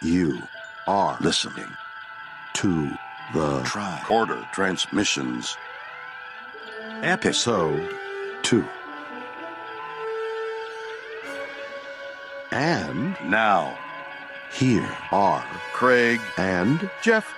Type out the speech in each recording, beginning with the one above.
You are listening to the Tricorder Transmissions, ep002. And now, here are Craig and Jeff.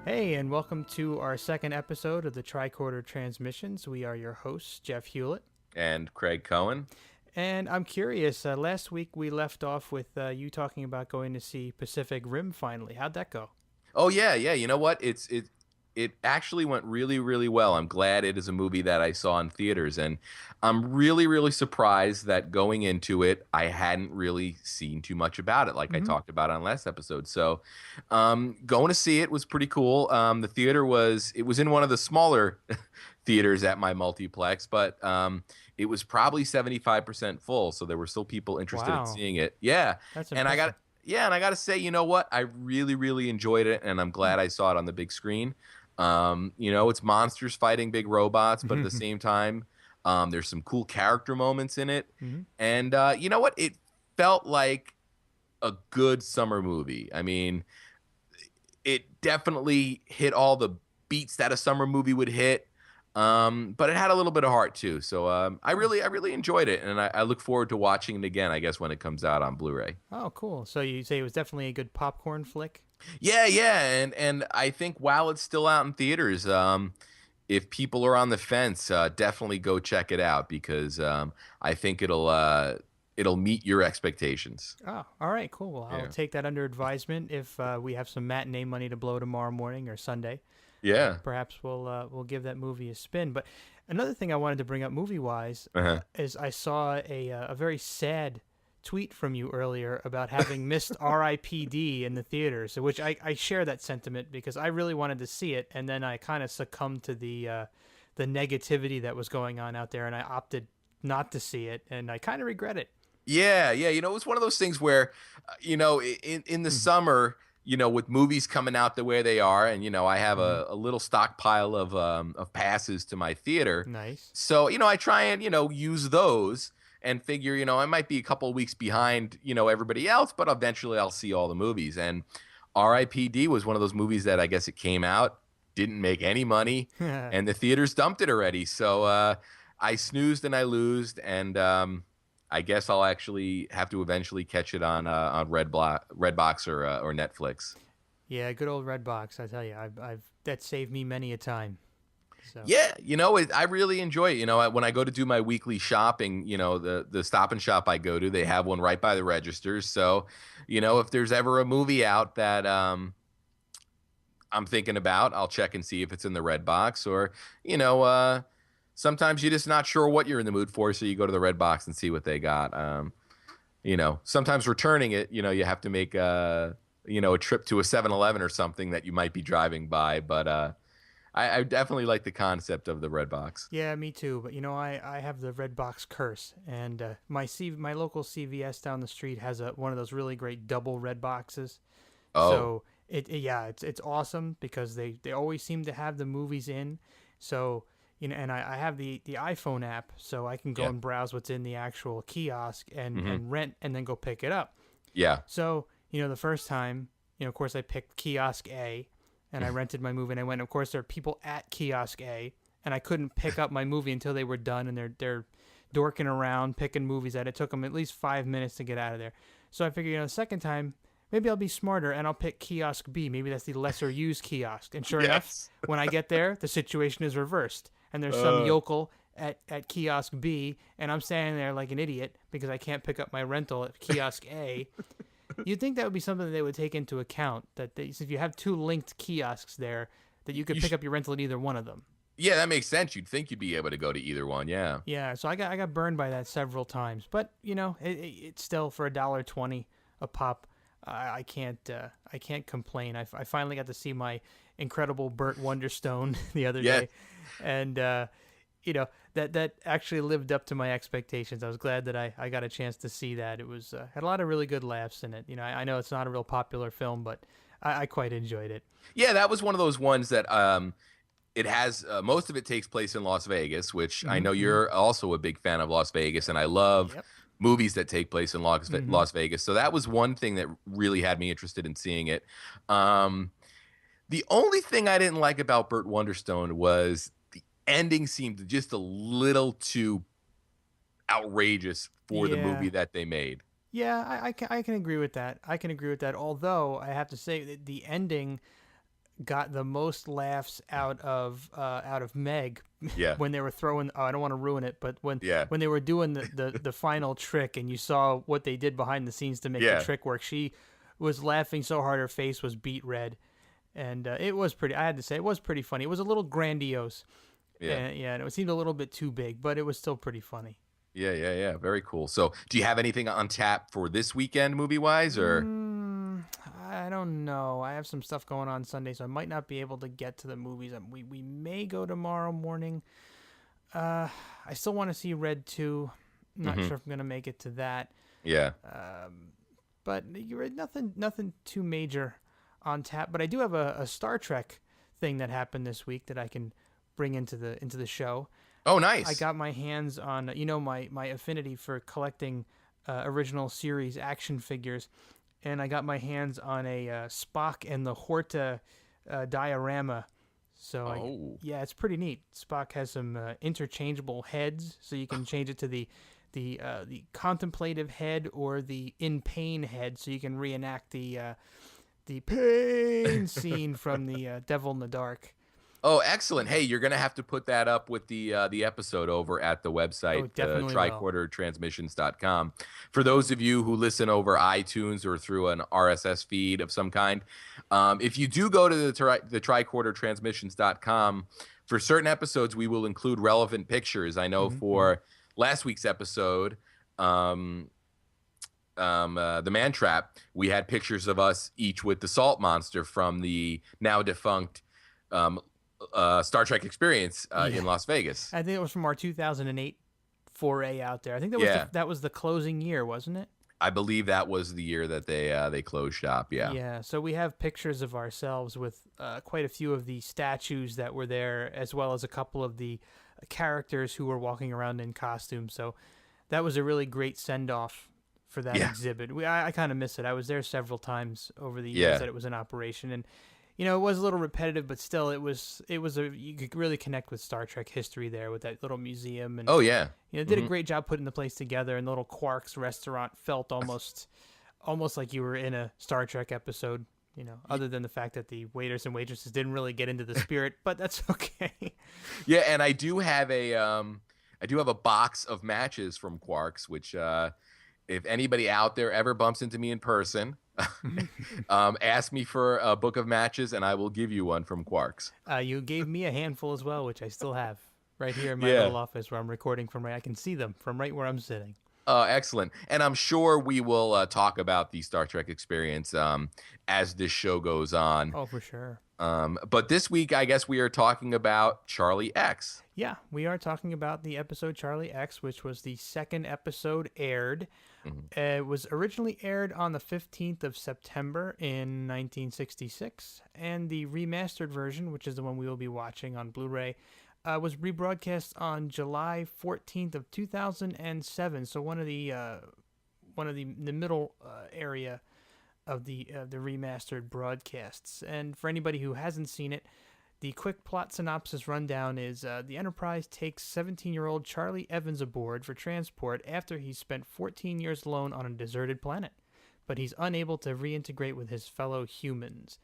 Hey, and welcome to our second episode of the Tricorder Transmissions. We are your hosts, Jeff Hewlett. And Craig Cohen. And I'm curious, last week we left off with you talking about going to see Pacific Rim finally. How'd that go? Oh, yeah. You know what? It actually went really, really well. I'm glad it is a movie that I saw in theaters. And I'm really, really surprised that going into it, I hadn't really seen too much about it, like I talked about on last episode. So going to see it was pretty cool. The theater was in one of the smaller theaters at my multiplex, but it was probably 75% full. So there were still people interested in seeing it. Yeah. That's and I got to say, you know what? I really, really enjoyed it. And I'm glad I saw it on the big screen. It's monsters fighting big robots, but at the same time, there's some cool character moments in it. And you know what? It felt like a good summer movie. I mean, it definitely hit all the beats that a summer movie would hit. But it had a little bit of heart too. So I really enjoyed it, and I look forward to watching it again, I guess, when it comes out on Blu-ray. Oh, cool. So you say it was definitely a good popcorn flick? Yeah, and I think while it's still out in theaters, if people are on the fence, definitely go check it out, because I think it'll meet your expectations. Oh, all right, cool. Well, I'll take that under advisement if we have some matinee money to blow tomorrow morning or Sunday. Yeah. Perhaps we'll give that movie a spin. But another thing I wanted to bring up movie-wise is I saw a very sad tweet from you earlier about having missed R.I.P.D. in the theaters, which I share that sentiment because I really wanted to see it, and then I kind of succumbed to the negativity that was going on out there, and I opted not to see it, and I kind of regret it. Yeah. It was one of those things where, in the summer, with movies coming out the way they are, and, I have a little stockpile of passes to my theater. Nice. So, I try and, use those and figure, I might be a couple of weeks behind, everybody else, but eventually I'll see all the movies. And R.I.P.D. was one of those movies that I guess it came out, didn't make any money, and the theaters dumped it already. So I snoozed and I losed, and I guess I'll actually have to eventually catch it on Redbox or Netflix. Yeah, good old Redbox. I tell you, I've that saved me many a time. So. Yeah, I really enjoy it. When I go to do my weekly shopping, the Stop and Shop I go to, they have one right by the registers. So, if there's ever a movie out that I'm thinking about, I'll check and see if it's in the Redbox. Or, sometimes you're just not sure what you're in the mood for, so you go to the Redbox and see what they got. Sometimes returning it, you have to make a trip to a 7-Eleven or something that you might be driving by. But I definitely like the concept of the Redbox. Yeah, me too. But I have the Redbox curse, and my local CVS down the street has one of those really great double Redboxes. Oh. So it's awesome because they always seem to have the movies in. So and I have the iPhone app, so I can go and browse what's in the actual kiosk and rent and then go pick it up. Yeah. So the first time, of course I picked kiosk A. And I rented my movie, and I went. Of course, there are people at kiosk A, and I couldn't pick up my movie until they were done, and they're dorking around picking movies at it. It took them at least 5 minutes to get out of there. So I figured, the second time, maybe I'll be smarter, and I'll pick kiosk B. Maybe that's the lesser used kiosk. And sure enough, when I get there, the situation is reversed, and there's some yokel at kiosk B, and I'm standing there like an idiot because I can't pick up my rental at kiosk A. You'd think that would be something that they would take into account, that if you have two linked kiosks there, that you could pick up your rental at either one of them. Yeah, that makes sense. You'd think you'd be able to go to either one, yeah. Yeah, so I got burned by that several times. But, it's still for $1.20 a pop. I can't complain. I finally got to see my incredible Burt Wonderstone the other Yes. day, and that actually lived up to my expectations. I was glad that I got a chance to see that. It was had a lot of really good laughs in it. I know it's not a real popular film, but I quite enjoyed it. Yeah, that was one of those ones that it has most of it takes place in Las Vegas, which I know you're also a big fan of Las Vegas, and I love movies that take place in Las Vegas. So that was one thing that really had me interested in seeing it. The only thing I didn't like about Burt Wonderstone was the ending seemed just a little too outrageous for the movie that they made. Yeah, I can agree with that. Although I have to say that the ending got the most laughs out of Meg. Yeah. When they were throwing, I don't want to ruin it, but when they were doing the final trick and you saw what they did behind the scenes to make the trick work, she was laughing so hard her face was beet red, and it was pretty. I had to say it was pretty funny. It was a little grandiose. And it seemed a little bit too big, but it was still pretty funny. Yeah. Very cool. So, do you have anything on tap for this weekend, movie-wise, or? I don't know. I have some stuff going on Sunday, so I might not be able to get to the movies. We may go tomorrow morning. I still want to see Red 2. I'm not sure if I'm going to make it to that. Yeah. But you're right, nothing too major on tap. But I do have a Star Trek thing that happened this week that I can bring into the show. Oh, nice. I got my hands on, my affinity for collecting original series action figures, and I got my hands on a Spock and the Horta diorama. So, it's pretty neat. Spock has some interchangeable heads, so you can change it to the contemplative head or the in pain head, so you can reenact the pain scene from the Devil in the Dark. Oh, excellent. Hey, you're going to have to put that up with the episode over at the website, tricordertransmissions.com. For those of you who listen over iTunes or through an RSS feed of some kind, if you do go to the tricordertransmissions.com, for certain episodes, we will include relevant pictures. I know for last week's episode, the Man Trap, we had pictures of us each with the Salt Monster from the now defunct Star Trek experience in Las Vegas. I think it was from our 2008 foray out there. I think that was the closing year, wasn't it? I believe that was the year that they closed shop. Yeah. So we have pictures of ourselves with quite a few of the statues that were there, as well as a couple of the characters who were walking around in costume. So that was a really great send off for that exhibit. I kind of miss it. I was there several times over the years that it was in operation, and it was a little repetitive, but still, you could really connect with Star Trek history there with that little museum. And did a great job putting the place together. And the little Quark's restaurant felt almost like you were in a Star Trek episode. Other than the fact that the waiters and waitresses didn't really get into the spirit, but that's okay. Yeah, and I do have a box of matches from Quark's, which if anybody out there ever bumps into me in person, ask me for a book of matches and I will give you one from Quark's. You gave me a handful as well, which I still have right here in my little office where I'm recording from. I can see them from right where I'm sitting. Excellent. And I'm sure we will talk about the Star Trek experience as this show goes on. Oh, for sure. But this week, I guess we are talking about Charlie X. Yeah, we are talking about the episode Charlie X, which was the second episode aired. It was originally aired on the 15th of September in 1966, and the remastered version, which is the one we will be watching on Blu-ray, was rebroadcast on July 14th of 2007. So one of the middle area of the remastered broadcasts. And for anybody who hasn't seen it, the quick plot synopsis rundown is the Enterprise takes 17-year-old Charlie Evans aboard for transport after he's spent 14 years alone on a deserted planet, but he's unable to reintegrate with his fellow humans.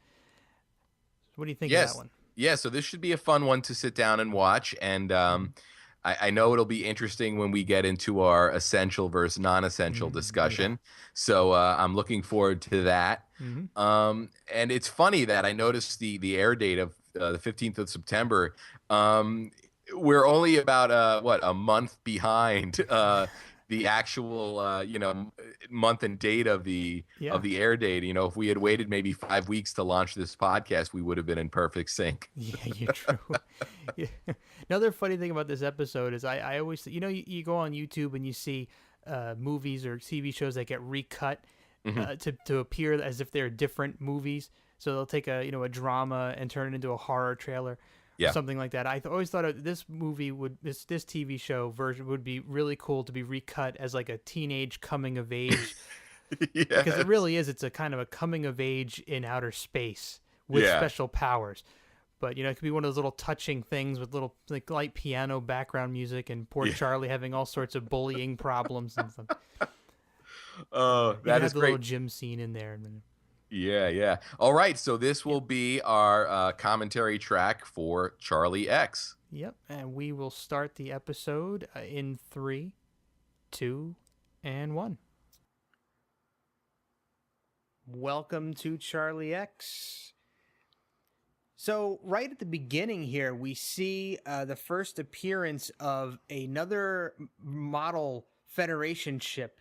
What do you think of that one? Yeah, so this should be a fun one to sit down and watch, and I know it'll be interesting when we get into our essential versus non-essential discussion. Yeah. So I'm looking forward to that. And it's funny that I noticed the air date of the 15th of September. We're only about a month behind the actual month and date of the air date. If we had waited maybe 5 weeks to launch this podcast, we would have been in perfect sync. Yeah, you're true. Yeah. Another funny thing about this episode is I always, you go on YouTube and you see movies or TV shows that get recut to appear as if they're different movies. So they'll take a drama and turn it into a horror trailer. Yeah. Something like that. I always thought this movie this TV show version would be really cool to be recut as like a teenage coming of age. Yes. Because it really is. It's a kind of a coming of age in outer space with special powers. But, it could be one of those little touching things with little like light piano background music and poor Charlie having all sorts of bullying problems and stuff. Oh, that is the great. Little gym scene in there. Yeah. All right, so this will be our commentary track for Charlie X. Yep, and we will start the episode in 3, 2, and 1. Welcome to Charlie X. So right at the beginning here, we see the first appearance of another model Federation ship.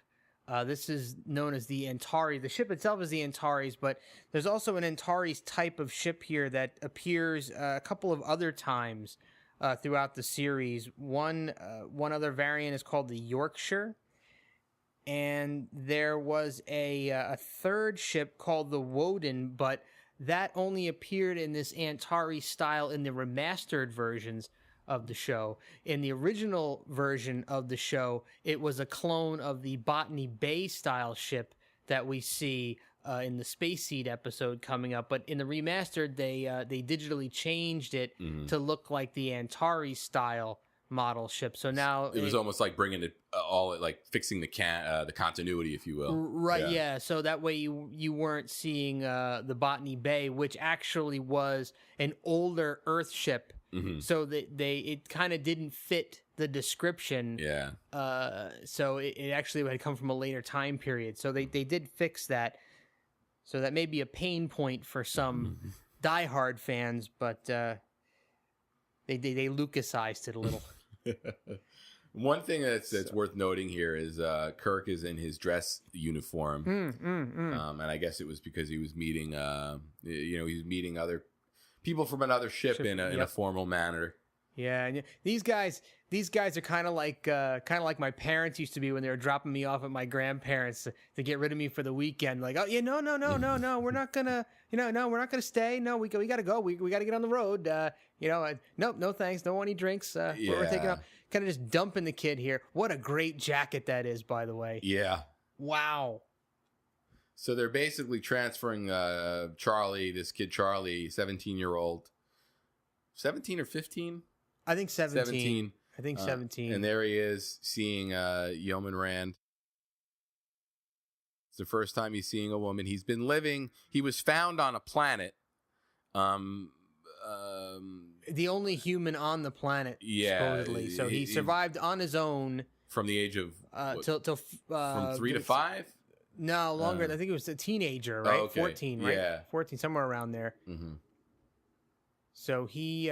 This is known as the Antari. The ship itself is the Antares, but there's also an Antares type of ship here that appears a couple of other times throughout the series. One other variant is called the Yorkshire, and there was a third ship called the Woden, but that only appeared in this Antares style in the remastered versions of the show. In the original version of the show, it was a clone of the Botany Bay style ship that we see in the Space Seed episode coming up. But in the remastered, they digitally changed it to look like the Antares style model ship. So now it was almost like bringing it all, like fixing the continuity, if you will. Right. Yeah. So that way you weren't seeing the Botany Bay, which actually was an older Earth ship. So it kind of didn't fit the description. Yeah. So it actually had come from a later time period. So they did fix that. So that may be a pain point for some diehard fans, but they Lucasized it a little. One thing that's worth noting here is Kirk is in his dress uniform, and I guess it was because he was meeting, he was meeting other people from another ship in a formal manner. Yeah, and these guys are kind of like my parents used to be when they were dropping me off at my grandparents to get rid of me for the weekend. Like, oh yeah, no, we're not gonna, no, we're not gonna stay. No, we gotta go. We gotta get on the road. Nope, no thanks. Don't want any drinks. We're taking off. Kind of just dumping the kid here. What a great jacket that is, by the way. Yeah. Wow. So they're basically transferring Charlie, this kid Charlie, 17-year-old, 17 or 15. I think 17. I think 17. And there he is seeing Yeoman Rand. It's the first time he's seeing a woman. He was found on a planet. The only human on the planet, supposedly. So he survived on his own. From the age of... from 3 to 5? No, longer. I think it was a teenager, right? Okay. 14, right? Yeah. 14, somewhere around there. So he...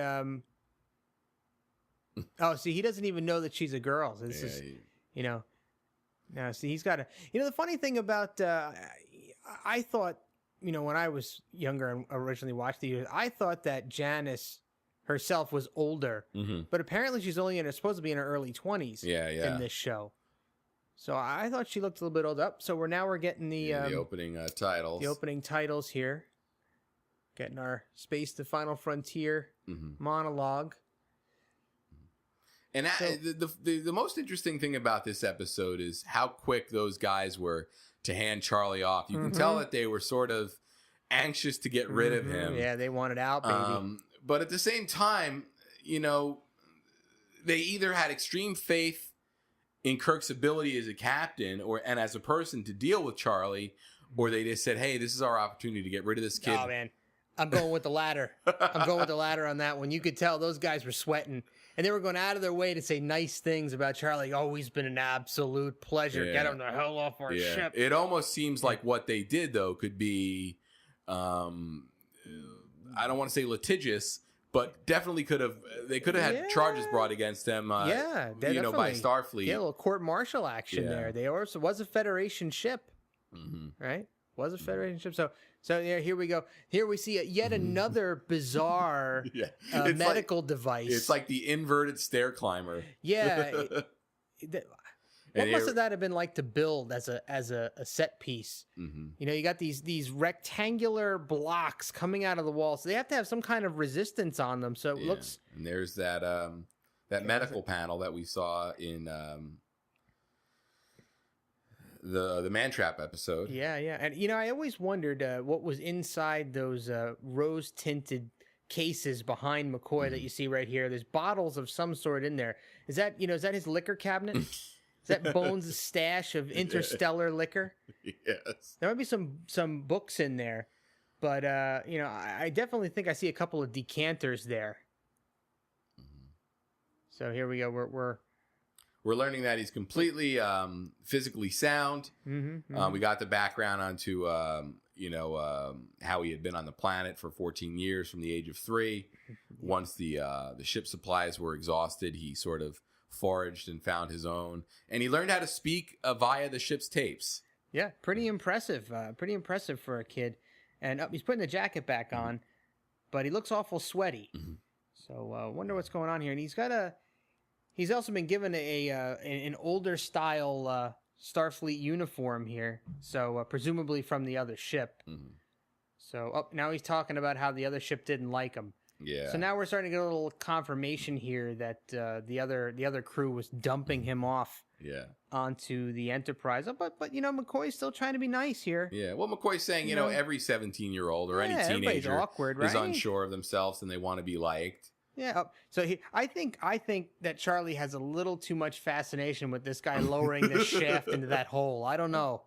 Oh, see, he doesn't even know that she's a girl. So this is, No, see, he's got a... the funny thing about... I thought, when I was younger and originally watched the... I thought that Janice herself was older. But apparently she's only supposed to be in her early 20s in this show. So I thought she looked a little bit old up. So we're getting the opening titles. The opening titles here. Getting our Space to Final Frontier monologue. And the most interesting thing about this episode is how quick those guys were to hand Charlie off. You can tell that they were sort of anxious to get rid of him. Yeah, they wanted out, baby. But at the same time, they either had extreme faith in Kirk's ability as a captain and as a person to deal with Charlie, or they just said, hey, this is our opportunity to get rid of this kid. Oh, man. I'm going with the latter. I'm going with the latter on that one. You could tell those guys were sweating. And they were going out of their way to say nice things about Charlie. Always been an absolute pleasure. Get him the hell off our ship. It almost seems like what they did, though, could be, I don't want to say litigious, but definitely they could have had charges brought against them. Yeah, you know, by Starfleet. Yeah, a little court-martial action there. They also was a Federation ship, right? Was a Federation ship. So yeah, here we go. Here we see yet another bizarre medical device. It's like the inverted stair climber. Yeah. What must that have been like to build as a set piece? You know, you got these rectangular blocks coming out of the wall, so they have to have some kind of resistance on them. So it looks. And there's that medical panel that we saw in the Man Trap episode. Yeah, and you know, I always wondered what was inside those rose tinted cases behind McCoy that you see right here. There's bottles of some sort in there. Is that his liquor cabinet? Is that Bones' stash of interstellar liquor? Yes. There might be some books in there, but you know, I definitely think I see a couple of decanters there. So here we go. We're learning that he's completely physically sound. We got the background onto how he had been on the planet for 14 years from the age of 3. Once the ship supplies were exhausted, he sort of foraged and found his own, and he learned how to speak via the ship's tapes. Yeah, pretty impressive. Pretty impressive for a kid. And he's putting the jacket back on, but he looks awful sweaty. So wonder what's going on here. And he's also been given an older style Starfleet uniform here. So presumably from the other ship. So now he's talking about how the other ship didn't like him. Yeah. So now we're starting to get a little confirmation here that the other crew was dumping him off. Onto the Enterprise. But you know, McCoy's still trying to be nice here. Yeah. Well, McCoy's saying, you know, every 17-year-old or any teenager awkward, right? is unsure of themselves and they want to be liked. Yeah. So I think that Charlie has a little too much fascination with this guy lowering this shaft into that hole. I don't know.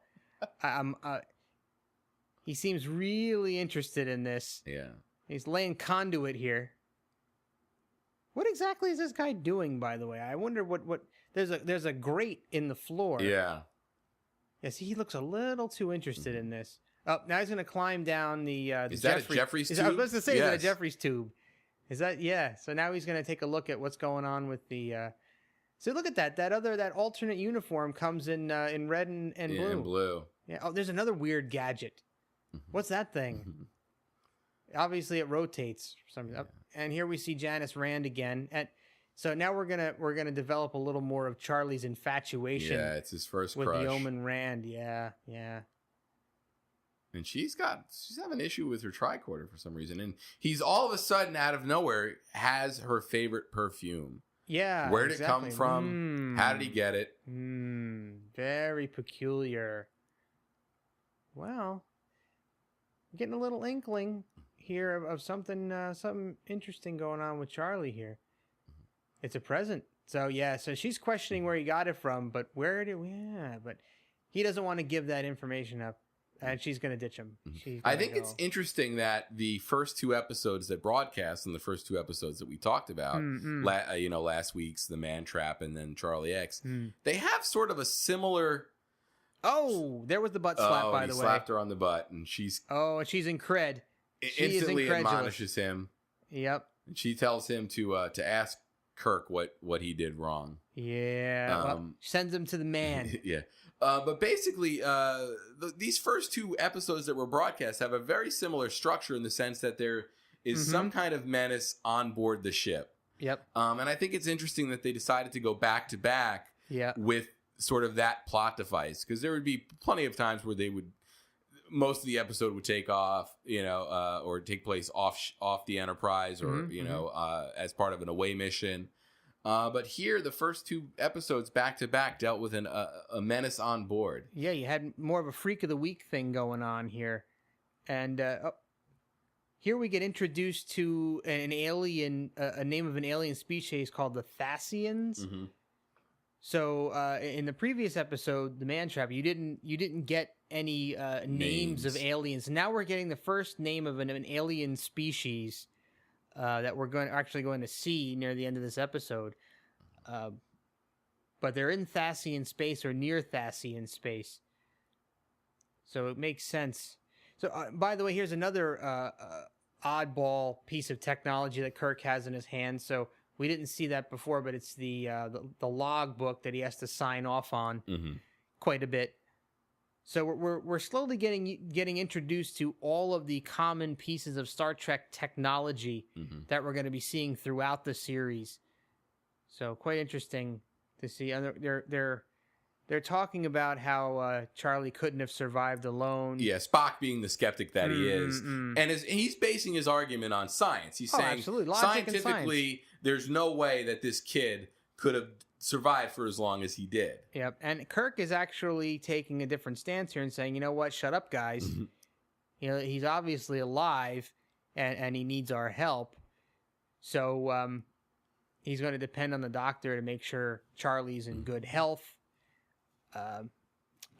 He seems really interested in this. Yeah. He's laying conduit here. What exactly is this guy doing, by the way? I wonder what there's a grate in the floor. Yeah. Yeah, see, he looks a little too interested in this. Oh, now he's going to climb down the Is that a Jeffries tube? I was supposed to say, is that a Jeffries tube? Is that, yeah. So now he's going to take a look at what's going on with the, so look at that alternate uniform comes in red and blue. Yeah, and blue. Yeah. Oh, there's another weird gadget. What's that thing? Obviously it rotates for some reason. And here we see Janice Rand again. And so now we're gonna develop a little more of Charlie's infatuation. Yeah, it's his first with crush. Yeoman Rand. Yeah. And she's having an issue with her tricorder for some reason. And he's all of a sudden out of nowhere has her favorite perfume. Yeah. Where did it come from? How did he get it? Very peculiar. Well, I'm getting a little inkling here of something interesting going on with Charlie here. It's a present. So yeah, so she's questioning where he got it from, but but he doesn't want to give that information up. And she's going to ditch him. I think it's interesting that the first 2 episodes that broadcast and the first 2 episodes that we talked about, last week's The Man Trap and then Charlie X, they have sort of a similar... Oh, there was the butt slap, by the way. He slapped her on the butt, and she's... Oh, and she's in cred. She instantly admonishes him. Yep. And she tells him to ask Kirk what he did wrong. Yeah. Sends him to the man. Yeah. But basically, these first 2 episodes that were broadcast have a very similar structure in the sense that there is some kind of menace on board the ship. Yep. And I think it's interesting that they decided to go back to back with sort of that plot device, because there would be plenty of times where most of the episode would take off, or take place off the Enterprise, or as part of an away mission. But here, the first 2 episodes back to back dealt with a menace on board. Yeah, you had more of a freak of the week thing going on here, and here we get introduced to an alien, a name of an alien species called the Thasians. So in the previous episode, The Man Trap, you didn't get any names of aliens. Now we're getting the first name of an alien species that we're going to see near the end of this episode. But they're in Thasian space or near Thasian space. So it makes sense. So by the way, here's another oddball piece of technology that Kirk has in his hand. So we didn't see that before, but it's the log book that he has to sign off on quite a bit. So we're slowly getting introduced to all of the common pieces of Star Trek technology that we're going to be seeing throughout the series. So quite interesting to see. They're talking about how Charlie couldn't have survived alone. Yeah, Spock being the skeptic that he is. And he's basing his argument on science. He's saying absolutely. Logic and scientifically, there's no way that this kid could have survived for as long as he did. Yep. And Kirk is actually taking a different stance here and saying, you know what, shut up, guys. You know, he's obviously alive and he needs our help. So he's going to depend on the doctor to make sure Charlie's in good health.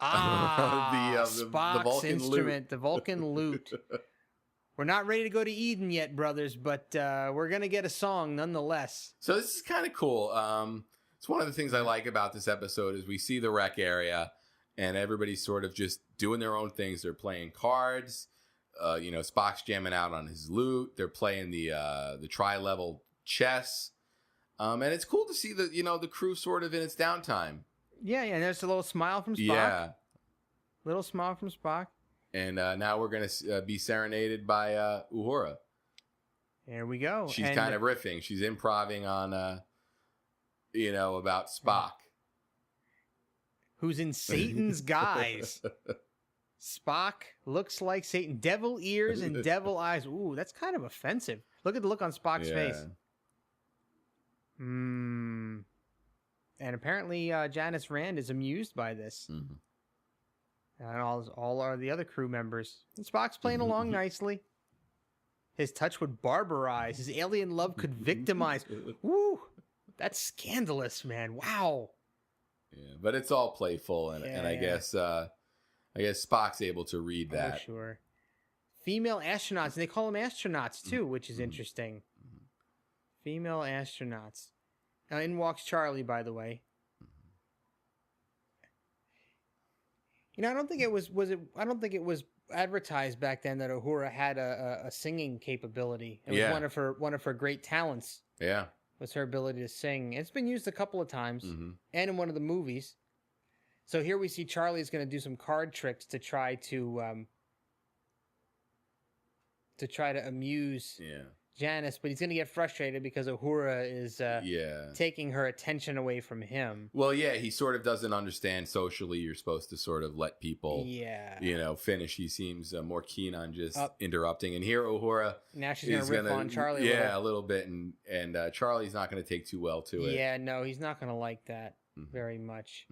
Spock's the Vulcan instrument, loot. the Vulcan loot. We're not ready to go to Eden yet, brothers, but we're going to get a song nonetheless. So this is kind of cool. It's one of the things I like about this episode is we see the rec area and everybody's sort of just doing their own things. They're playing cards. Spock's jamming out on his loot. They're playing the tri-level chess. And it's cool to see the crew sort of in its downtime. Yeah, and there's a little smile from Spock. Yeah. Little smile from Spock. And now we're going to be serenaded by Uhura. There we go. She's kind of riffing. She's improvising on, about Spock. Who's in Satan's guise. Spock looks like Satan. Devil ears and devil eyes. Ooh, that's kind of offensive. Look at the look on Spock's face. And apparently Janice Rand is amused by this. And all are the other crew members. And Spock's playing along nicely. His touch would barbarize. His alien love could victimize. Woo! That's scandalous, man. Wow. Yeah, but it's all playful, and I guess Spock's able to read that. Oh, sure. Female astronauts, and they call them astronauts too, which is interesting. Female astronauts. Now, in walks Charlie, by the way. I don't think it was I don't think it was advertised back then that Uhura had a singing capability. It was one of her great talents. Yeah. Was her ability to sing. It's been used a couple of times, and in one of the movies. So here we see Charlie's going to do some card tricks to try to amuse Janice, but he's going to get frustrated because Uhura is taking her attention away from him. Well, yeah, he sort of doesn't understand socially. You're supposed to sort of let people, finish. He seems more keen on just interrupting. And here, Uhura, now she's going to riff on Charlie. A little bit, and Charlie's not going to take too well to it. Yeah, no, he's not going to like that very much.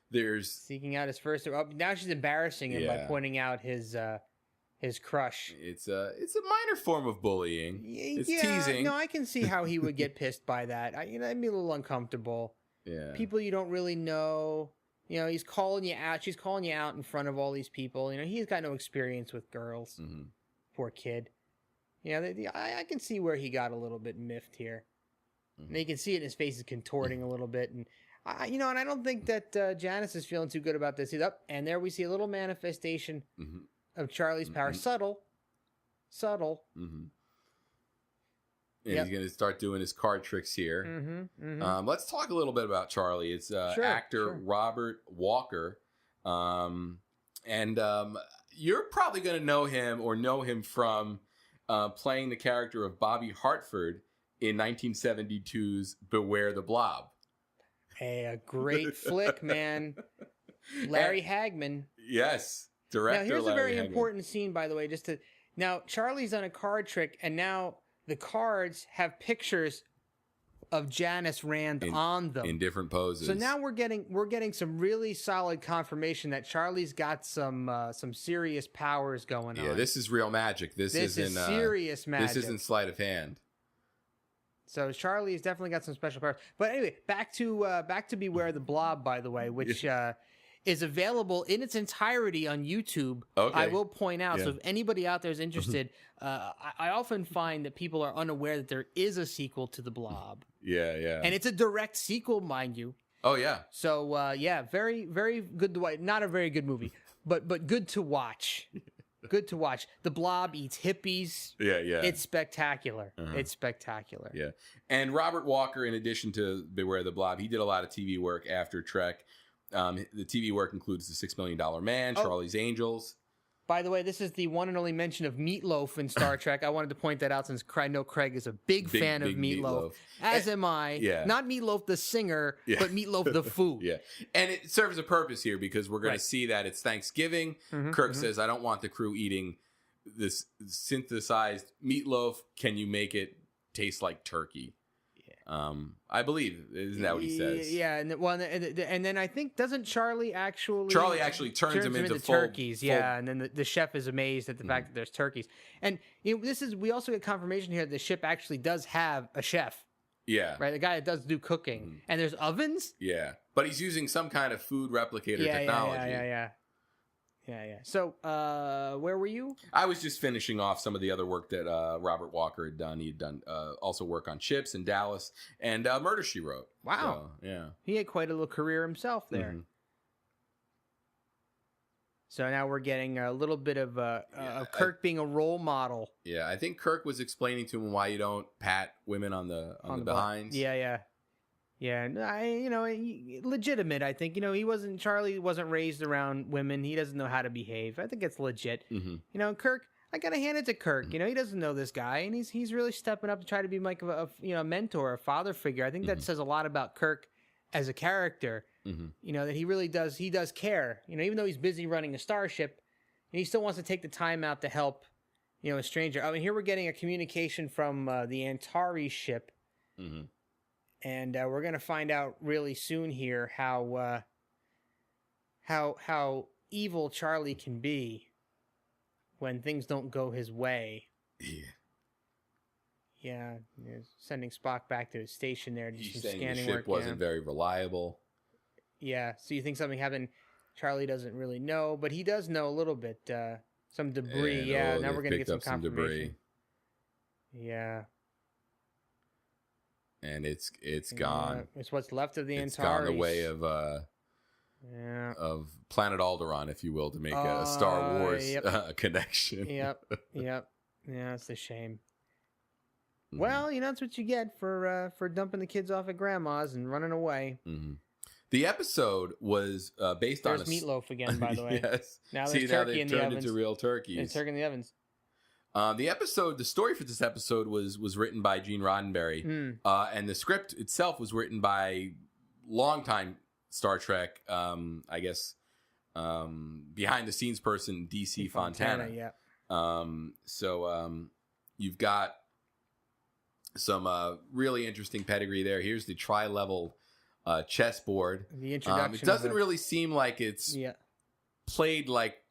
There's seeking out his first. Now she's embarrassing him by pointing out his crush. It's a minor form of bullying. It's teasing. No, I can see how he would get pissed by that. I'd be a little uncomfortable. Yeah. People you don't really know. He's calling you out. She's calling you out in front of all these people. He's got no experience with girls. Poor kid. I can see where he got a little bit miffed here. And you can see it in his face is contorting a little bit. And and I don't think that Janice is feeling too good about this. He's up, and there we see a little manifestation of Charlie's power. Subtle. And he's going to start doing his card tricks here. Let's talk a little bit about Charlie. It's actor Robert Walker. You're probably going to know him from playing the character of Bobby Hartford in 1972's Beware the Blob. Hey, a great flick, man. Larry Hagman. Yes. Director. Now, here's Larry a very Hagman. important scene, by the way. Now, Charlie's on a card trick, and now the cards have pictures of Janice Rand on them in different poses. So now we're getting some really solid confirmation that Charlie's got some serious powers going on. Yeah, this is real magic. This isn't serious magic. This isn't sleight of hand. So Charlie's definitely got some special powers. But anyway, back to Beware the Blob, by the way, which is available in its entirety on YouTube. Okay. I will point out. So if anybody out there is interested, I often find that people are unaware that there is a sequel to The Blob. Yeah. And it's a direct sequel, mind you. Oh yeah. So very, very good to watch. Not a very good movie, but good to watch. Good to watch. The Blob eats hippies. Yeah. It's spectacular. It's spectacular. Yeah. And Robert Walker, in addition to Beware the Blob, he did a lot of TV work after Trek. The TV work includes The $6 Million Man, Charlie's Angels. By the way, this is the one and only mention of Meatloaf in Star Trek. I wanted to point that out since I know Craig is a big fan of Meatloaf. As am I. Yeah. Not Meatloaf the singer, but Meatloaf the food. Yeah. And it serves a purpose here because we're going to see that it's Thanksgiving. Kirk says, I don't want the crew eating this synthesized meatloaf. Can you make it taste like turkey? I believe, isn't that what he says? Yeah, and then I think doesn't Charlie actually turns him into full, turkeys. Yeah, and then the chef is amazed at the fact that there's turkeys. And we also get confirmation here that the ship actually does have a chef. Yeah, right. The guy that does do cooking, and there's ovens. Yeah, but he's using some kind of food replicator technology. Yeah. So, where were you? I was just finishing off some of the other work that Robert Walker had done. He had done also work on Chips and Dallas and Murder, She Wrote. Wow. So, yeah. He had quite a little career himself there. So now we're getting a little bit of Kirk being a role model. Yeah, I think Kirk was explaining to him why you don't pat women on the behinds. Yeah. Legitimate. I think Charlie wasn't raised around women. He doesn't know how to behave. I think it's legit. Kirk. I gotta hand it to Kirk. He doesn't know this guy, and he's really stepping up to try to be like a mentor, a father figure. I think that says a lot about Kirk as a character. That he really does. He does care. Even though he's busy running a starship, he still wants to take the time out to help. A stranger. I mean, here we're getting a communication from the Antari ship. And we're going to find out really soon here how evil Charlie can be when things don't go his way. Yeah, sending Spock back to his station there to do some scanning work. The ship wasn't very reliable. Yeah, so you think something happened? Charlie doesn't really know, but he does know a little bit. Some debris. Now we're going to get some confirmation. Yeah. And it's gone. It's what's left of the Antares. It's gone the way of Planet Alderaan, if you will, to make a Star Wars connection. Yep. Yeah, it's a shame. Well, that's what you get for dumping the kids off at Grandma's and running away. The episode was based on meatloaf again, by the way. Yes. Now there's turkey in the ovens. Into real turkeys. There's turkey in the ovens. The story for this episode was written by Gene Roddenberry, and the script itself was written by longtime Star Trek, behind the scenes person DC Fontana. Yeah. You've got some really interesting pedigree there. Here's the tri-level chessboard. The introduction. It doesn't really seem like it's played like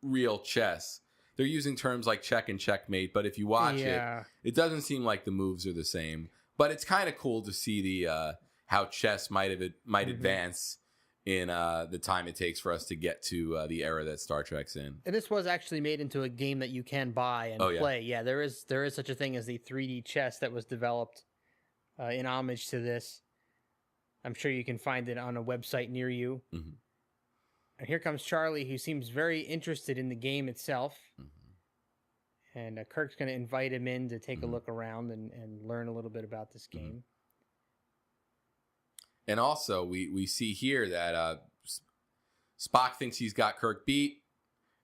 real chess. They're using terms like check and checkmate, but if you watch it doesn't seem like the moves are the same. But it's kind of cool to see the how chess might advance in the time it takes for us to get to the era that Star Trek's in. And this was actually made into a game that you can buy and play. Yeah, there is such a thing as the 3D chess that was developed in homage to this. I'm sure you can find it on a website near you. And here comes Charlie, who seems very interested in the game itself. And Kirk's going to invite him in to take a look around and learn a little bit about this game. And also, we see here that Spock thinks he's got Kirk beat,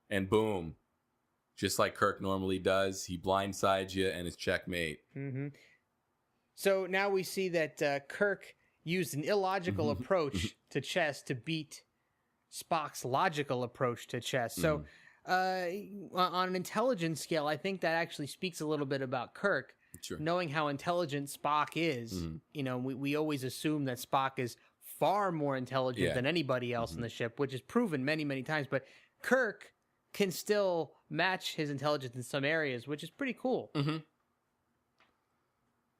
and boom, just like Kirk normally does, he blindsides you, and it's checkmate. So now we see that Kirk used an illogical approach to chess to beat Spock's logical approach to chess. So on an intelligence scale, I think that actually speaks a little bit about Kirk. Sure. Knowing how intelligent Spock is, we always assume that Spock is far more intelligent than anybody else in the ship, which is proven many, many times. But Kirk can still match his intelligence in some areas, which is pretty cool.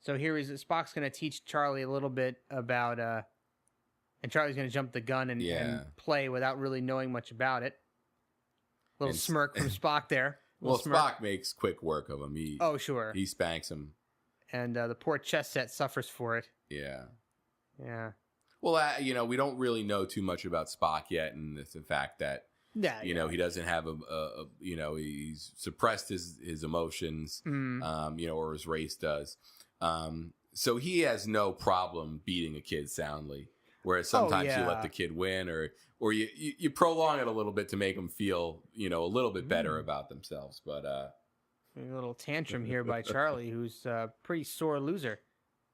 So here is Spock's going to teach Charlie a little bit about, and Charlie's going to jump the gun and play without really knowing much about it. Little smirk from Spock there. Well, Spock makes quick work of him. Sure. He spanks him. And the poor chess set suffers for it. Yeah. Yeah. Well, we don't really know too much about Spock yet, and it's the fact that Yeah, You know, he doesn't have you know, he's suppressed his emotions, you know, or his race does. So he has no problem beating a kid soundly. Whereas sometimes you let the kid win, or you prolong it a little bit to make them feel, you know, a little bit better about themselves. But a little tantrum here by Charlie, who's a pretty sore loser,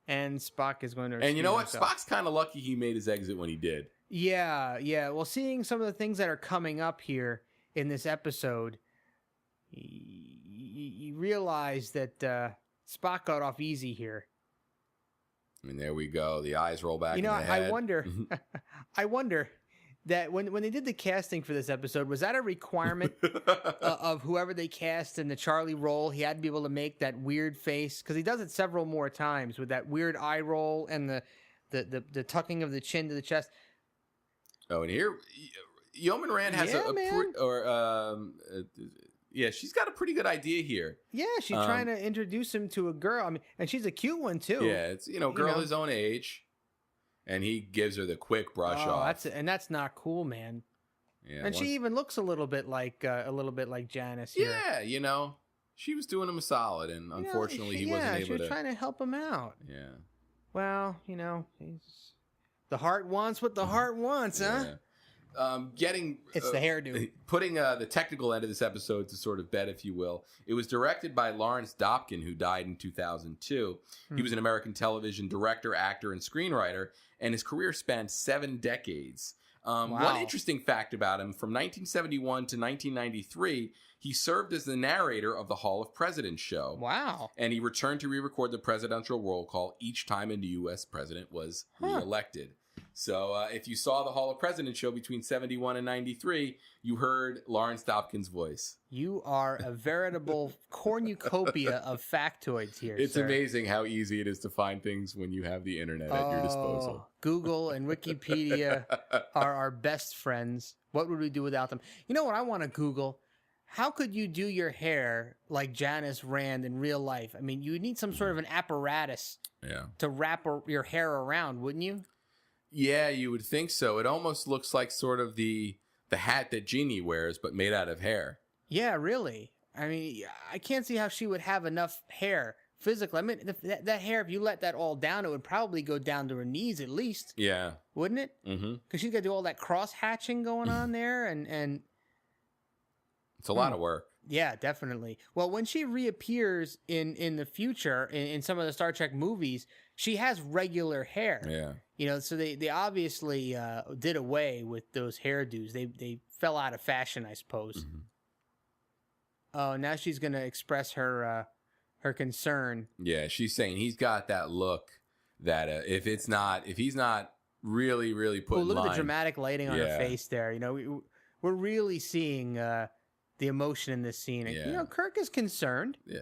and Spock is going to. And you know what? himself. Spock's kind of lucky he made his exit when he did. Yeah. Well, seeing some of the things that are coming up here in this episode, you realize that Spock got off easy here. I mean, there we go. The eyes roll back. You know, in the head. I wonder that when they did the casting for this episode, was that a requirement of whoever they cast in the Charlie role? He had to be able to make that weird face, because he does it several more times with that weird eye roll and the tucking of the chin to the chest. Oh, and here, Yeoman Rand has yeah, she's got a pretty good idea here. Yeah, she's trying to introduce him to a girl. I mean, and she's a cute one too. Yeah, it's girl his own age, and he gives her the quick brush off. That's not cool, man. Yeah, and she even looks a little bit like Janice here. Yeah, you know, she was doing him a solid, and unfortunately, he wasn't able to. She was trying to help him out. Yeah. Well, you know, the heart wants what the heart wants, huh? It's the hairdo. Putting the technical end of this episode to sort of bed, if you will. It was directed by Lawrence Dobkin, who died in 2002. He was an American television director, actor, and screenwriter, and his career spanned 7 decades. One interesting fact about him, from 1971 to 1993, he served as the narrator of the Hall of Presidents show. Wow. And he returned to re-record the presidential roll call each time a new U.S. president was reelected. So if you saw the Hall of Presidents show between 71 and 93, you heard Lawrence Dobkin's voice. You are a veritable cornucopia of factoids here, It's sir. amazing how easy it is to find things when you have the internet at your disposal. Google and Wikipedia are our best friends. What would we do without them? You know what I want to Google? How could you do your hair like Janice Rand in real life? I mean, you would need some sort of an apparatus to wrap your hair around, wouldn't you? Yeah, you would think so. It almost looks like sort of the hat that Jeannie wears, but made out of hair. Yeah, really. I mean, I can't see how she would have enough hair physically. I mean, that hair, if you let that all down, it would probably go down to her knees at least. Yeah. Wouldn't it? Mm-hmm. Because she's got to do all that cross-hatching going on there, and it's a lot of work. Yeah, definitely. Well, when she reappears in the future, in some of the Star Trek movies, she has regular hair. Yeah. You know, so they obviously did away with those hairdos. They fell out of fashion, I suppose. Mm-hmm. Oh, now she's going to express her concern. Yeah, she's saying he's got that look that if he's not really, really put in look line. At the dramatic lighting on her face there. You know, we're really seeing the emotion in this scene. Yeah. You know, Kirk is concerned. Yeah.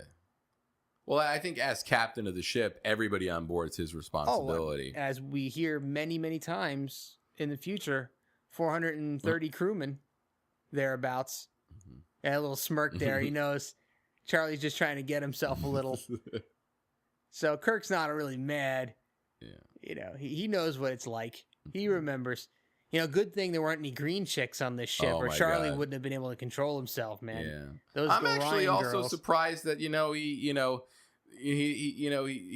Well, I think as captain of the ship, everybody on board is his responsibility. As we hear many, many times in the future, 430 crewmen, thereabouts. Mm-hmm. And a little smirk there. He knows Charlie's just trying to get himself a little. So Kirk's not really mad. Yeah. You know, he knows what it's like. He remembers. You know, good thing there weren't any green chicks on this ship, or Charlie wouldn't have been able to control himself, man. Yeah. Those I'm actually also girls. surprised that he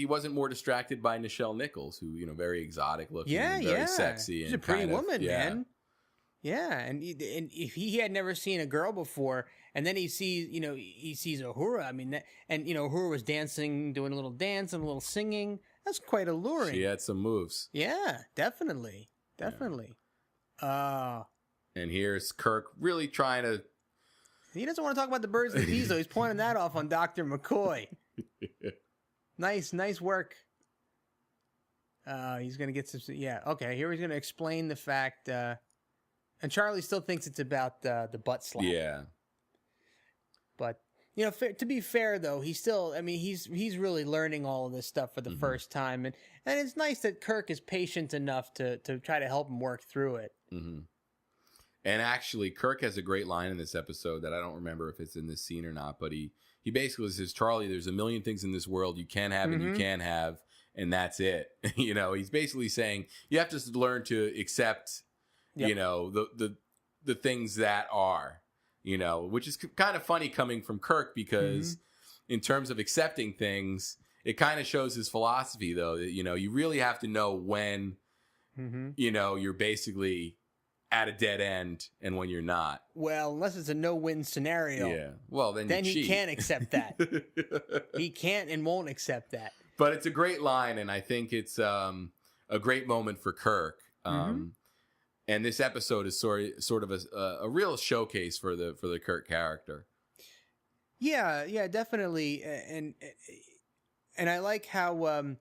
wasn't more distracted by Nichelle Nichols, who very exotic looking, and very sexy. She's a pretty woman, man. Yeah, and if he had never seen a girl before, and then he sees Uhura. I mean, Uhura was dancing, doing a little dance and a little singing. That's quite alluring. She had some moves. Yeah, definitely. And here's Kirk really trying to. He doesn't want to talk about the birds and the bees, though. He's pointing that off on Dr. McCoy. Nice work. He's going to get some. Yeah, okay. Here he's going to explain the fact. And Charlie still thinks it's about the butt slap. Yeah. But to be fair though, he's still. I mean, he's really learning all of this stuff for the first time, and it's nice that Kirk is patient enough to try to help him work through it. Mm-hmm. And actually, Kirk has a great line in this episode that I don't remember if it's in this scene or not, but he basically says, "Charlie, there's a million things in this world you can have and you can't have, and that's it." He's basically saying you have to learn to accept. Yep. The the things that are, which is kind of funny coming from Kirk because in terms of accepting things, it kind of shows his philosophy, though, that, you really have to know when, you're basically at a dead end and when you're not. Well, unless it's a no-win scenario. Yeah. Well, then you he cheat. can't accept that. He can't and won't accept that. But it's a great line, and I think it's a great moment for Kirk. And this episode is sort of a real showcase for the Kirk character. Yeah, definitely. And I like how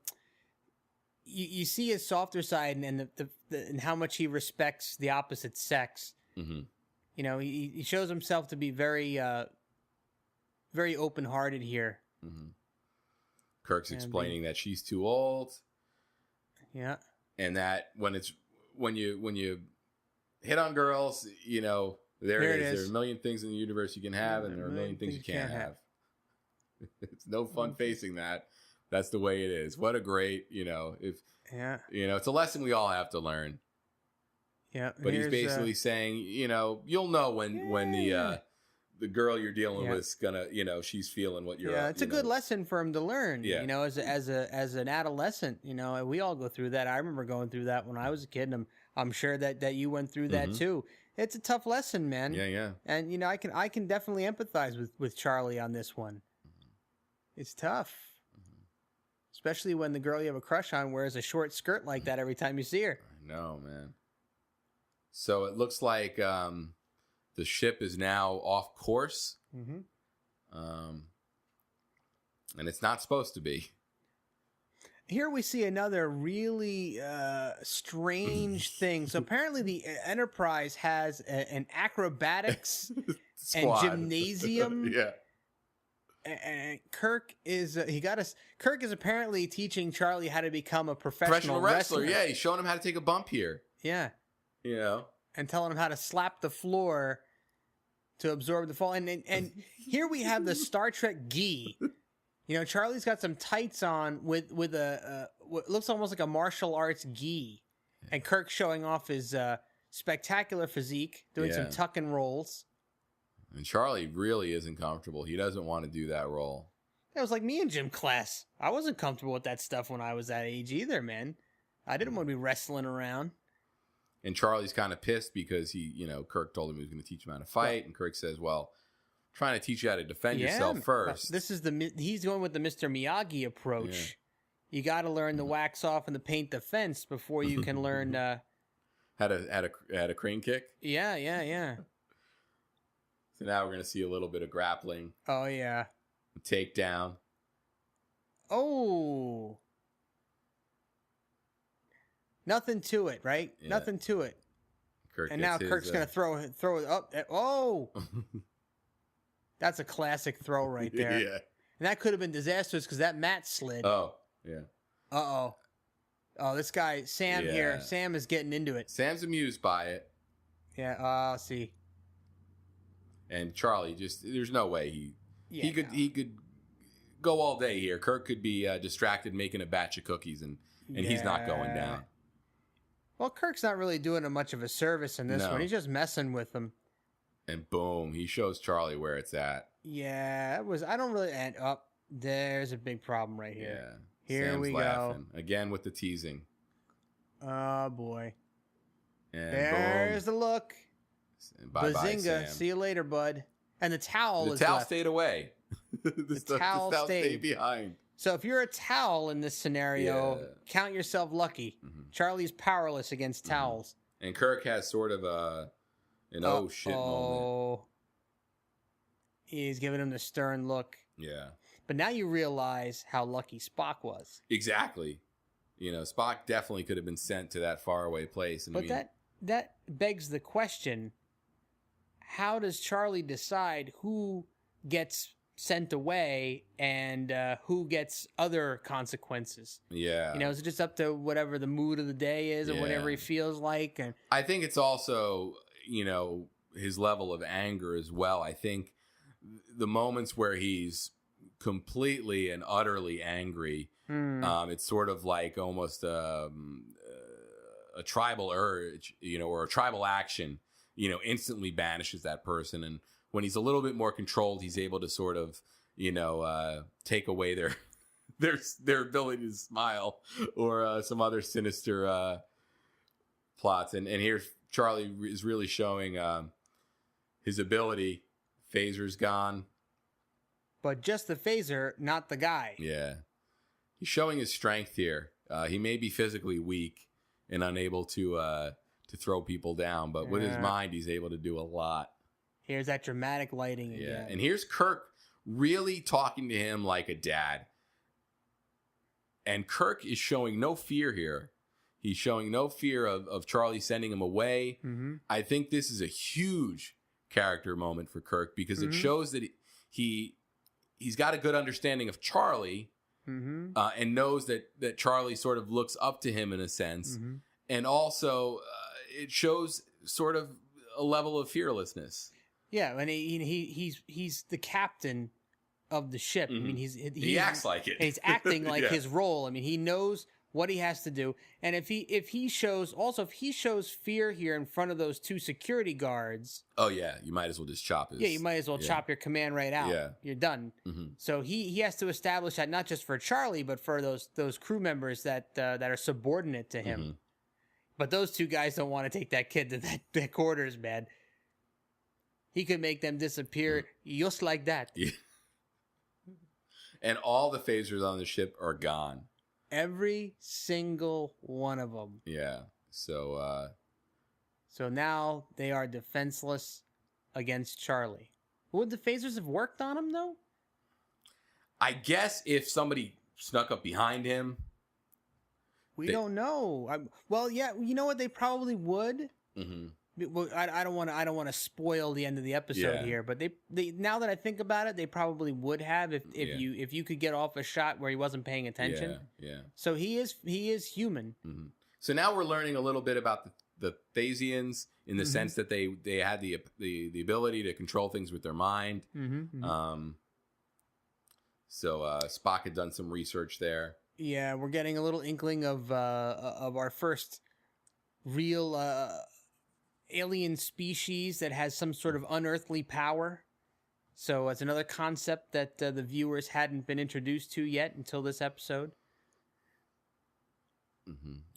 you see his softer side and and how much he respects the opposite sex. Mm-hmm. He shows himself to be very very open-hearted here. Mm-hmm. Kirk's explaining that she's too old. Yeah. And that when you hit on girls, there it is. There are a million things in the universe you can have, and there are a million things you can't have. It's no fun facing that. That's the way it is. What a great, it's a lesson we all have to learn. Yeah. But he's basically saying, you'll know when the girl you're dealing with is gonna, she's feeling what you're. Yeah, it's a good lesson for him to learn. Yeah. As an adolescent, we all go through that. I remember going through that when I was a kid, and I'm sure that you went through that too. It's a tough lesson, man. Yeah. And I can definitely empathize with Charlie on this one. It's tough. Especially when the girl you have a crush on wears a short skirt like that every time you see her. I know, man. So it looks like the ship is now off course. And it's not supposed to be. Here we see another really strange thing. So apparently the Enterprise has an acrobatics and gymnasium. Yeah. And Kirk is Kirk is apparently teaching Charlie how to become a professional wrestler. Yeah, he's showing him how to take a bump here. Yeah. And telling him how to slap the floor to absorb the fall. And here we have the Star Trek gi. Charlie's got some tights on with a what looks almost like a martial arts gi. And Kirk showing off his spectacular physique, doing some tuck and rolls. And Charlie really isn't comfortable. He doesn't want to do that role. That was like me in gym class. I wasn't comfortable with that stuff when I was that age either, man. I didn't want to be wrestling around. And Charlie's kind of pissed because Kirk told him he was going to teach him how to fight. And Kirk says, well, I'm trying to teach you how to defend yourself first. This is he's going with the Mr. Miyagi approach. Yeah. You got to learn to wax off and to paint the fence before you can learn how to crane kick. Yeah. So now we're going to see a little bit of grappling. Oh, yeah. Takedown. Oh. Nothing to it, right? Yeah. Nothing to it. And now Kirk's going to throw it up. Oh. That's a classic throw right there. Yeah. And that could have been disastrous because that mat slid. Oh, yeah. Uh-oh. Oh, this guy, Sam here. Sam is getting into it. Sam's amused by it. Yeah, see. And Charlie there's no way he could go all day here. Kirk could be distracted making a batch of cookies and he's not going down. Well, Kirk's not really doing him much of a service in this one. He's just messing with him. And boom, he shows Charlie where it's at. Yeah, and there's a big problem right here. Yeah. Here Sam's we laughing. go. Again with the teasing. Oh boy. And there's boom. the look. Bye bye, Bazinga. Sam. See you later, bud. And the towel stayed away. the towel stayed behind. So if you're a towel in this scenario, count yourself lucky. Mm-hmm. Charlie's powerless against towels. And Kirk has sort of an oh shit moment. He's giving him the stern look. Yeah. But now you realize how lucky Spock was. Exactly. Spock definitely could have been sent to that faraway place. But that begs the question, how does Charlie decide who gets sent away and who gets other consequences? Yeah. Is it just up to whatever the mood of the day is or whatever he feels like? And I think it's also, his level of anger as well. I think the moments where he's completely and utterly angry, it's sort of like almost a tribal urge, or a tribal action, instantly banishes that person. And when he's a little bit more controlled, he's able to sort of, take away their ability to smile or some other sinister plots. And here Charlie is really showing his ability. Phaser's gone. But just the phaser, not the guy. Yeah. He's showing his strength here. He may be physically weak and unable to throw people down, but with his mind, he's able to do a lot. Here's that dramatic lighting again. Yeah, and here's Kirk really talking to him like a dad. And Kirk is showing no fear here. He's showing no fear of Charlie sending him away. Mm-hmm. I think this is a huge character moment for Kirk because it shows that he's got a good understanding of Charlie and knows that Charlie sort of looks up to him in a sense. And also it shows sort of a level of fearlessness. Yeah, and he's the captain of the ship. I mean, he acts like it. He's acting like his role. I mean, he knows what he has to do. And if he shows fear here in front of those two security guards. Oh yeah, you might as well just chop his. Yeah, you might as well chop your command right out. Yeah. You're done. So he has to establish that not just for Charlie, but for those crew members that are subordinate to him. But those two guys don't want to take that kid to that quarters, man. He could make them disappear just like that. Yeah. And all the phasers on the ship are gone. Every single one of them. Yeah. So now they are defenseless against Charlie. Would the phasers have worked on him, though? I guess if somebody snuck up behind him. We don't know. Well, yeah, you know what? They probably would. Well, I don't want to spoil the end of the episode here, but they now that I think about it, they probably would have if you could get off a shot where he wasn't paying attention. Yeah. So he is human. So now we're learning a little bit about the Phasians in the sense that they had the ability to control things with their mind. So Spock had done some research there. Yeah, we're getting a little inkling of our first real alien species that has some sort of unearthly power. So it's another concept that the viewers hadn't been introduced to yet until this episode.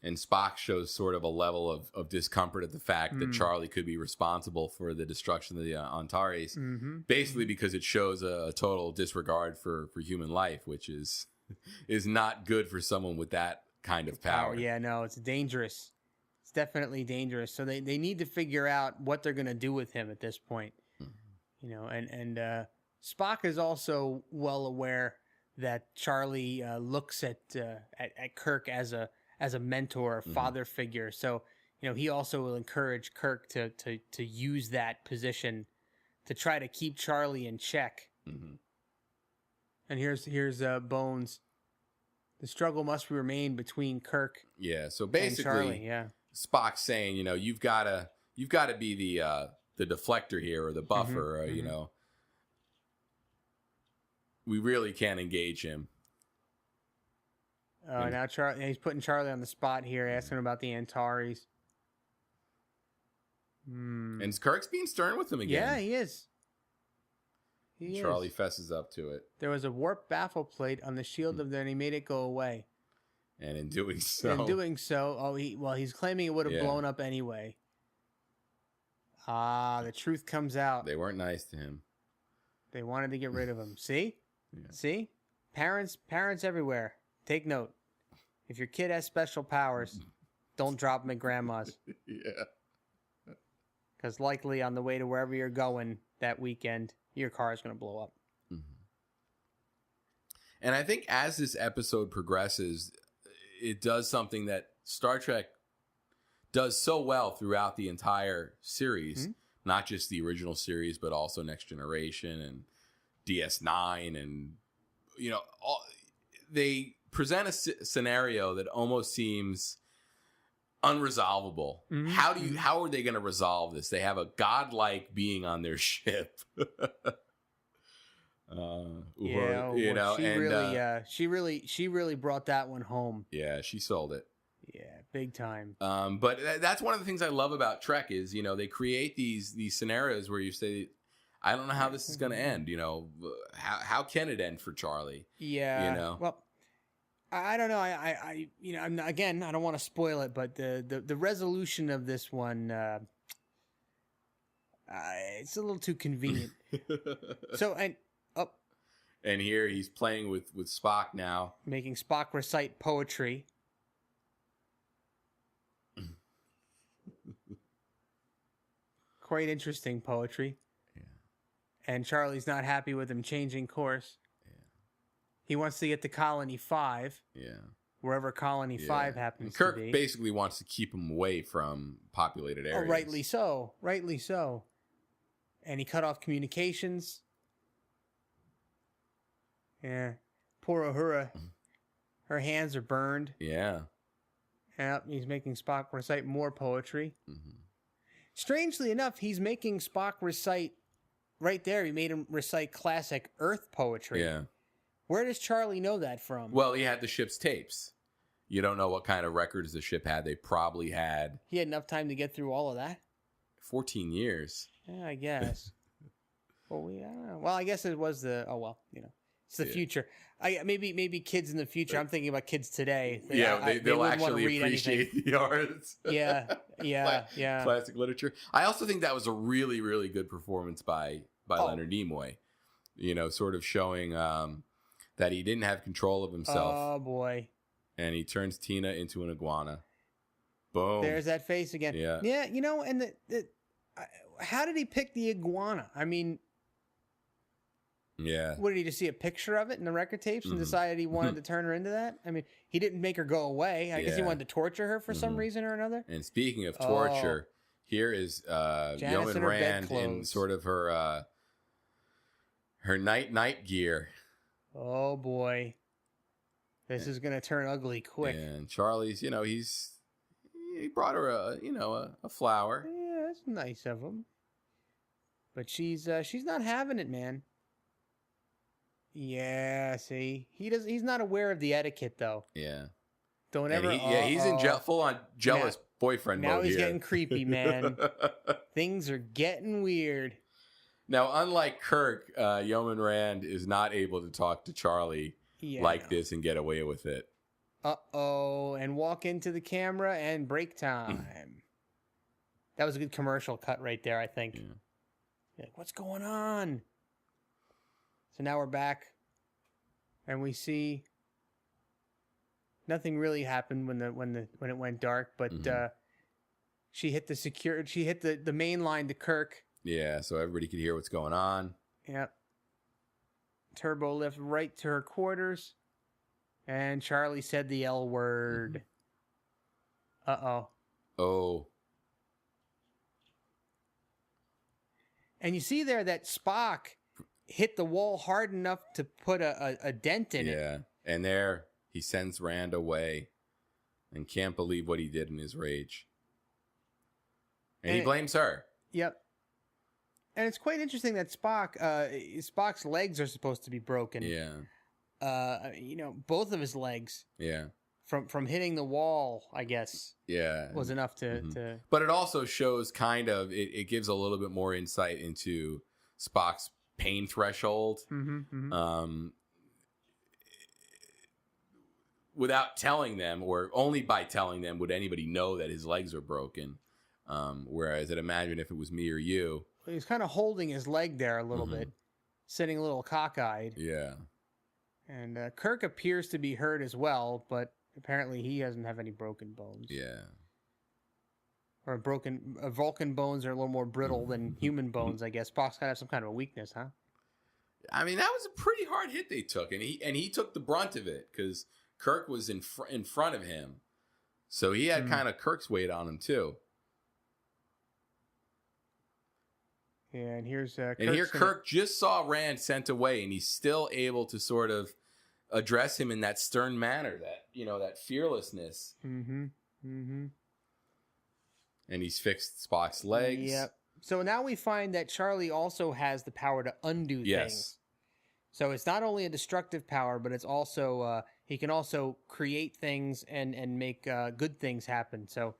And Spock shows sort of a level of discomfort at the fact that Charlie could be responsible for the destruction of the Antares, basically because it shows a total disregard for human life, which is not good for someone with that kind of power. Yeah, no, it's dangerous. It's definitely dangerous. So they need to figure out what they're going to do with him at this point. And Spock is also well aware that Charlie looks at Kirk as a mentor, a father figure. So, he also will encourage Kirk to use that position to try to keep Charlie in check. And here's Bones. The struggle must remain between Kirk so basically, and Charlie. Yeah. Spock's saying, you've got to be the deflector here or the buffer. We really can't engage him. Now he's putting Charlie on the spot here, asking about the Antares. And Kirk's being stern with him again. Yeah, he is. Charlie fesses up to it. There was a warp baffle plate on the shield of there, and he made it go away. And in doing so, he's claiming it would have blown up anyway. The truth comes out. They weren't nice to him. They wanted to get rid of him. See? See? Parents everywhere. Take note. If your kid has special powers, don't drop them at grandma's. Because likely on the way to wherever you're going that weekend, your car is going to blow up. And I think as this episode progresses, it does something that Star Trek does so well throughout the entire series, not just the original series, but also Next Generation and DS9. And, they present a scenario that almost seems unresolvable. How are they going to resolve this? They have a godlike being on their ship. She really brought that one home. Yeah, she sold it. Yeah, Big time. But that's one of the things I love about Trek is, they create these scenarios where you say, I don't know how this is going to end. How can it end for Charlie? Yeah. Well, I don't know. I'm not, again, I don't want to spoil it, but the resolution of this one, it's a little too convenient. So, and here he's playing with Spock now, making Spock recite poetry. Quite interesting poetry. Yeah. And Charlie's not happy with him changing course. Yeah. He wants to get to Colony 5. Yeah. Wherever Colony 5 happens Kirk to be. basically wants to keep him away from populated areas. Oh, rightly so. Rightly so. And he cut off communications. Yeah. Poor Uhura. Her hands are burned. Yeah. Yep, he's making Spock recite more poetry. Mm-hmm. Strangely enough, he's making Spock recite right there. He made him recite classic Earth poetry. Yeah. Where does Charlie know that from? Well, he had the ship's tapes. You don't know what kind of records the ship had. They probably had... He had enough time to get through all of that? 14 years. Yeah, I guess. I don't know. Well, I guess it was the... Oh, well, it's the future. Maybe kids in the future. I'm thinking about kids today. They'll actually appreciate the arts. Yeah. Classic literature. I also think that was a really, really good performance by Leonard Nimoy. Sort of showing that he didn't have control of himself. Oh, boy. And he turns Tina into an iguana. Boom. There's that face again. Yeah. Yeah, and how did he pick the iguana? I mean... Yeah. What, did he just see a picture of it in the record tapes and decided he wanted to turn her into that? I mean, he didn't make her go away. I guess he wanted to torture her for some reason or another. And speaking of torture, here is Yeoman Rand in sort of her night gear. Oh boy, this is gonna turn ugly quick. And Charlie's, he brought her a flower. Yeah, that's nice of him. But she's not having it, man. Yeah, see, he's not aware of the etiquette though. Yeah. Don't ever. He's in full on jealous boyfriend mode. Now he's getting creepy, man. Things are getting weird. Now, unlike Kirk, Yeoman Rand is not able to talk to Charlie like this and get away with it. And walk into the camera and break time. That was a good commercial cut right there, I think. Yeah. Like, what's going on? So now we're back, and we see nothing really happened when it went dark, but she hit the main line to Kirk. Yeah, so everybody could hear what's going on. Yep. Turbo lift right to her quarters, and Charlie said the L word. Uh-oh. Oh. And you see there that Spock hit the wall hard enough to put a dent in it. Yeah, and there he sends Rand away and can't believe what he did in his rage. And he blames her. Yep. And it's quite interesting that Spock's legs are supposed to be broken. Yeah. Both of his legs. Yeah. From hitting the wall, I guess. Yeah. Was enough to... But it also shows it gives a little bit more insight into Spock's pain threshold. Without telling them, or only by telling them, would anybody know that his legs are broken. Whereas I'd imagine if it was me or you. He was kind of holding his leg there a little bit, sitting a little cockeyed. Yeah. And Kirk appears to be hurt as well, but apparently he doesn't have any broken bones. Yeah. Or Vulcan bones are a little more brittle than human bones, I guess. Spock's gotta have some kind of a weakness, huh? I mean, that was a pretty hard hit they took, and he took the brunt of it because Kirk was in front of him, so he had kind of Kirk's weight on him too. Yeah, and here's Kirk just saw Rand sent away, and he's still able to sort of address him in that stern manner, that fearlessness. And he's fixed Spock's legs. Yep. So now we find that Charlie also has the power to undo things. So it's not only a destructive power, but it's also he can also create things and make good things happen. So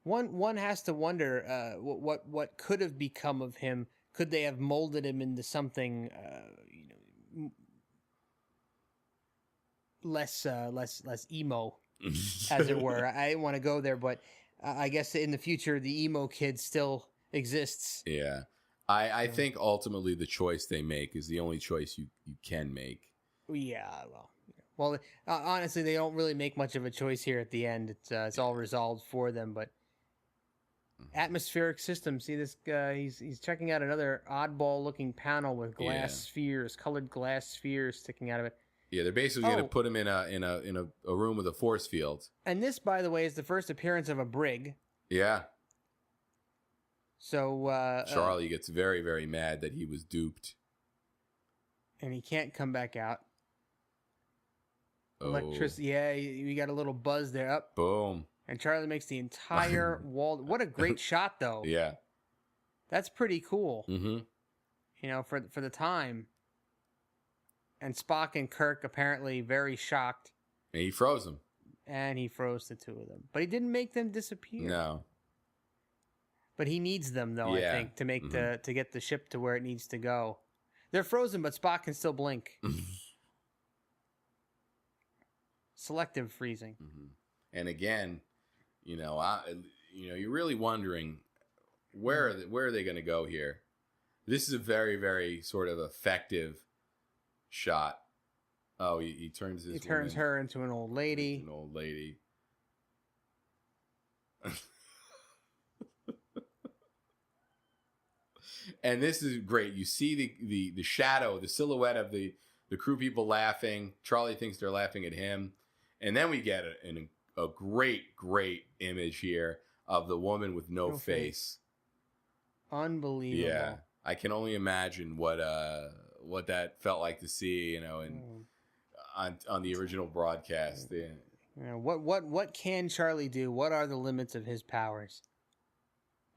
one has to wonder what could have become of him. Could they have molded him into something less emo, as it were? I didn't want to go there, but I guess in the future the emo kid still exists. Yeah. I think ultimately the choice they make is the only choice you can make. Yeah, well, honestly, they don't really make much of a choice here at the end. It's all resolved for them. But atmospheric system. See this guy? He's checking out another oddball-looking panel with colored glass spheres sticking out of it. Yeah, they're basically going to put him in a room with a force field. And this, by the way, is the first appearance of a brig. Yeah. So Charlie gets very, very mad that he was duped. And he can't come back out. Oh. Electricity, yeah, you got a little buzz there. Up. Boom. And Charlie makes the entire wall. What a great shot, though. Yeah. That's pretty cool. Mm-hmm. You know, for the time. And Spock and Kirk apparently very shocked. And he froze him. And he froze the two of them. But he didn't make them disappear. No. But he needs them, though, Yeah. I think, to make to get the ship to where it needs to go. They're frozen, but Spock can still blink. Selective freezing. Mm-hmm. And again, you're really wondering where are they going to go here? This is a very, very sort of effective shot. Oh, he turns He turns her into an old lady. An old lady. And this is great. You see the shadow, the silhouette of the crew people laughing. Charlie thinks they're laughing at him. And then we get a great, great image here of the woman with no face. Unbelievable. Yeah. I can only imagine what that felt like to see, on the original broadcast. Yeah. What can Charlie do? What are the limits of his powers?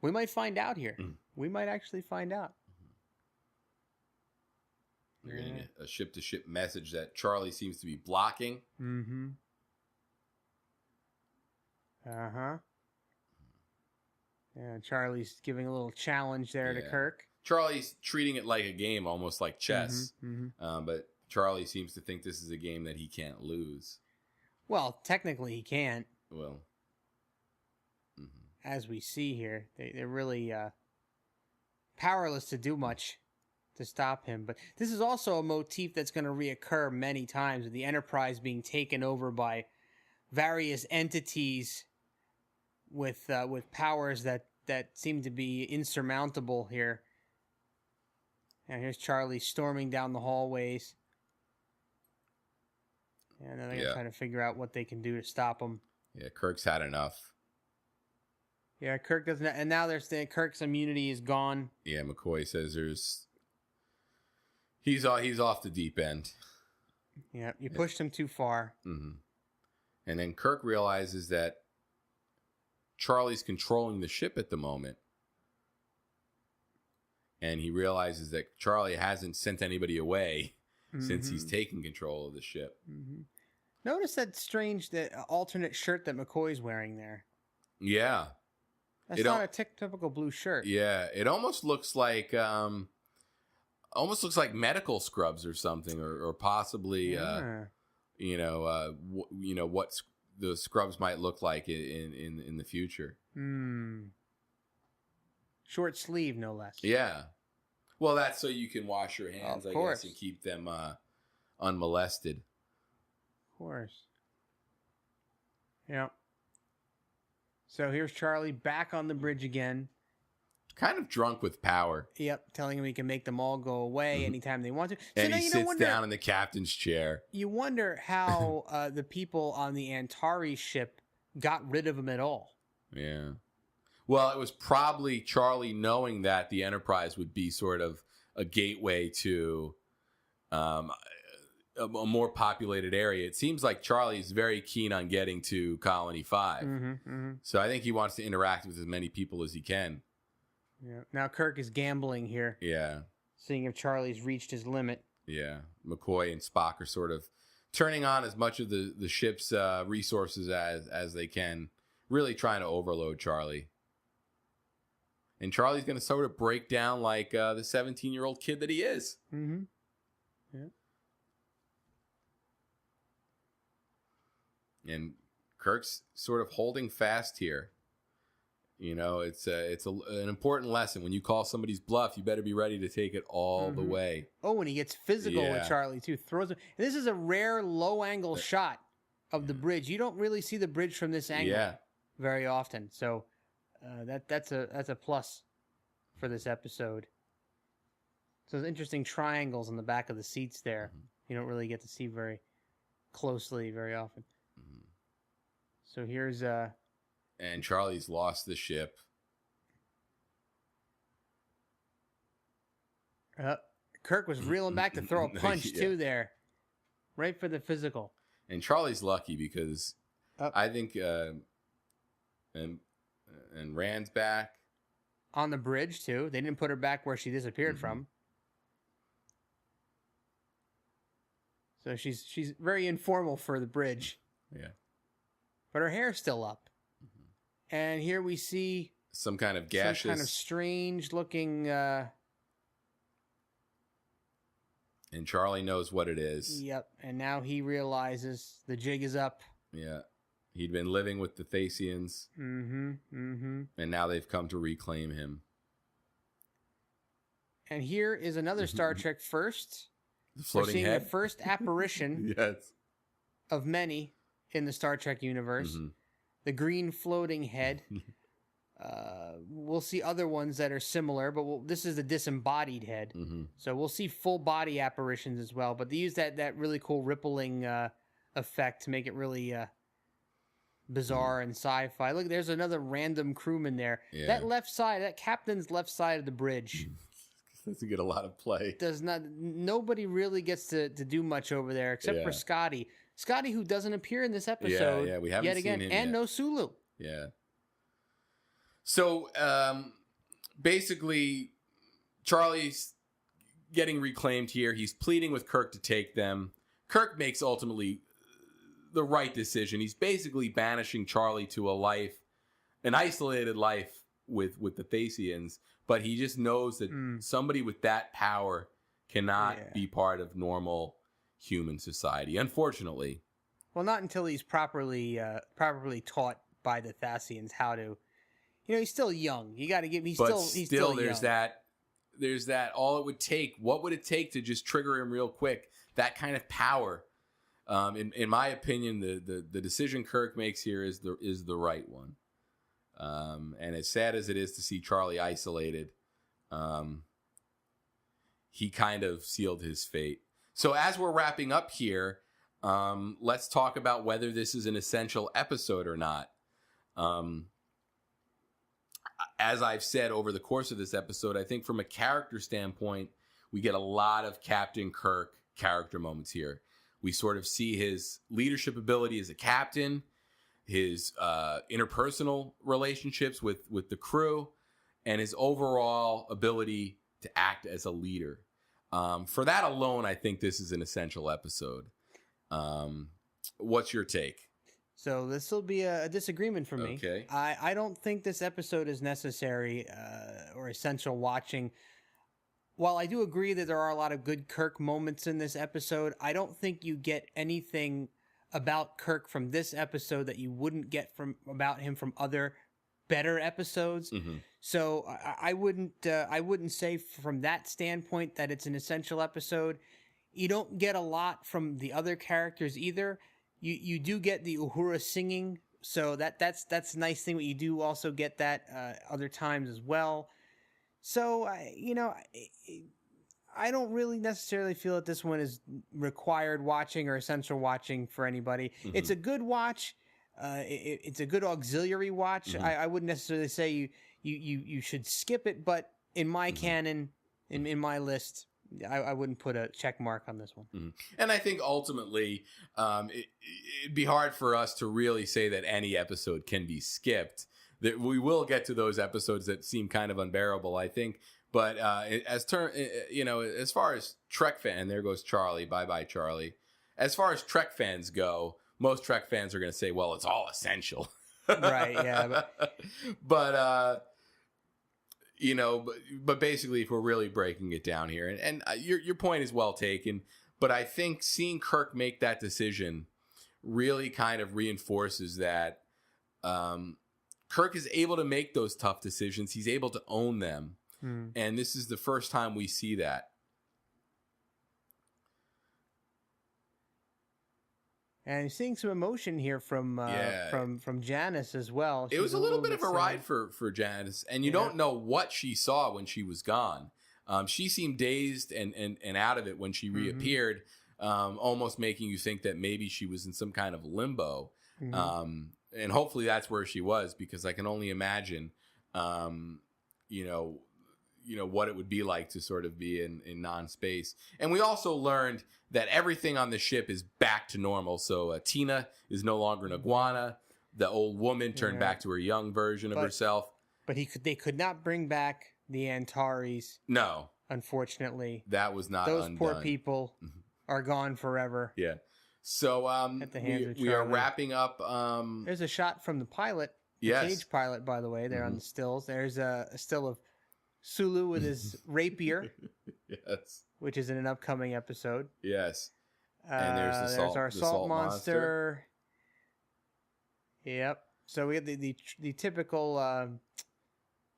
We might find out here. We might actually find out. You're getting a ship-to-ship message that Charlie seems to be blocking. Mm-hmm. Uh-huh. Yeah, Charlie's giving a little challenge there to Kirk. Charlie's treating it like a game, almost like chess. But Charlie seems to think this is a game that he can't lose. Well, technically he can't. Well. As we see here, they're really powerless to do much to stop him. But this is also a motif that's going to reoccur many times, with the Enterprise being taken over by various entities with powers that seem to be insurmountable here. And here's Charlie storming down the hallways. And then they're going to try to figure out what they can do to stop him. Yeah, Kirk's had enough. Yeah, Kirk doesn't, and now Kirk's immunity is gone. Yeah, McCoy says he's off the deep end. Yeah, you pushed him too far. Mm-hmm. And then Kirk realizes that Charlie's controlling the ship at the moment. And he realizes that Charlie hasn't sent anybody away since he's taken control of the ship. Mm-hmm. Notice that strange alternate shirt that McCoy's wearing there. Yeah. That's not a typical blue shirt. Yeah, it almost looks like medical scrubs or something, or possibly what the scrubs might look like in the future. Short sleeve, no less. Yeah. Well, that's so you can wash your hands, I guess, and keep them unmolested. Of course. Yeah. So here's Charlie back on the bridge again. Kind of drunk with power. Yep, telling him he can make them all go away anytime they want to. So and he sits down in the captain's chair. You wonder how the people on the Antari ship got rid of him at all. Yeah. Well, it was probably Charlie knowing that the Enterprise would be sort of a gateway to a more populated area. It seems like Charlie's very keen on getting to Colony 5. So I think he wants to interact with as many people as he can. Yeah. Now Kirk is gambling here. Yeah. Seeing if Charlie's reached his limit. Yeah, McCoy and Spock are sort of turning on as much of the ship's resources as they can, really trying to overload Charlie. And Charlie's going to sort of break down like the 17-year-old kid that he is. Mm-hmm. Yeah. And Kirk's sort of holding fast here. You know, it's an important lesson. When you call somebody's bluff, you better be ready to take it all the way. Oh, and he gets physical Yeah. with Charlie, too. Throws him. And this is a rare low-angle shot of the bridge. You don't really see the bridge from this angle very often. So that's a plus for this episode. So there's interesting triangles on the back of the seats there. You don't really get to see very closely very often. So here's... And Charlie's lost the ship. Kirk was reeling back to throw a punch, too, there. Right for the physical. And Charlie's lucky because I think... and Rand's back. On the bridge, too. They didn't put her back where she disappeared from. So she's very informal for the bridge. Yeah. But her hair's still up. And here we see some kind of gaseous, some kind of strange looking. And Charlie knows what it is. Yep. And now he realizes the jig is up. Yeah. He'd been living with the Thasians. And now they've come to reclaim him. And here is another Star Trek first. The floating We're seeing head. the first apparition of many in the Star Trek universe. The green floating head. We'll see other ones that are similar, but this is the disembodied head. So we'll see full body apparitions as well. But they use that really cool rippling effect to make it really bizarre and sci-fi. Look, there's another random crewman there. Yeah. That left side, that captain's left side of the bridge. Doesn't get a lot of play. Nobody really gets to do much over there except for Scotty. Scotty, who doesn't appear in this episode we haven't yet seen again, him and yet. no Sulu. Yeah. So basically, Charlie's getting reclaimed here. He's pleading with Kirk to take them. Kirk makes ultimately the right decision. He's basically banishing Charlie to an isolated life with the Thasians, but he just knows that somebody with that power cannot be part of normal human society, unfortunately. Well, not until he's properly taught by the Thasians how to. He's still young. You got to give. He's still there's young. There's that. All it would take. What would it take to just trigger him real quick? That kind of power. In my opinion, the decision Kirk makes here is the right one. And as sad as it is to see Charlie isolated, he kind of sealed his fate. So as we're wrapping up here, let's talk about whether this is an essential episode or not. As I've said over the course of this episode, I think from a character standpoint, we get a lot of Captain Kirk character moments here. We sort of see his leadership ability as a captain, his interpersonal relationships with the crew, and his overall ability to act as a leader. For that alone, I think this is an essential episode. What's your take? So this will be a disagreement for me. Okay. I don't think this episode is necessary or essential watching. While I do agree that there are a lot of good Kirk moments in this episode, I don't think you get anything about Kirk from this episode that you wouldn't get about him from other better episodes. So I wouldn't say from that standpoint that it's an essential episode. You don't get a lot from the other characters either. You do get the Uhura singing, so that's a nice thing. But you do also get that other times as well. So I don't really necessarily feel that this one is required watching or essential watching for anybody. It's a good watch. It's a good auxiliary watch. I wouldn't necessarily say you should skip it, but in my canon, in my list, I wouldn't put a check mark on this one. And I think ultimately, it'd be hard for us to really say that any episode can be skipped. That we will get to those episodes that seem kind of unbearable. I think But as far as Trek fan, there goes Charlie. Bye Charlie. As far as Trek fans go, most Trek fans are going to say, well, it's all essential. Right, yeah. But basically, if we're really breaking it down here, and your point is well taken, but I think seeing Kirk make that decision really kind of reinforces that Kirk is able to make those tough decisions. He's able to own them. And this is the first time we see that. And you're seeing some emotion here from Janice as well. It was a little bit of a ride for Janice, and you don't know what she saw when she was gone. She seemed dazed and out of it when she reappeared, almost making you think that maybe she was in some kind of limbo. And hopefully that's where she was, because I can only imagine, what it would be like to sort of be in non-space. And we also learned that everything on the ship is back to normal. So Tina is no longer an iguana. The old woman turned back to her young version of herself. But they could not bring back the Antares. No. Unfortunately. That was not Those undone. poor people are gone forever. Yeah. So at the hands of we are wrapping up. There's a shot from the pilot. Yes. The cage pilot, by the way, there on the stills. There's a still of Sulu with his rapier. Yes. Which is in an upcoming episode. Yes. And there's our salt monster. Yep. So we have the typical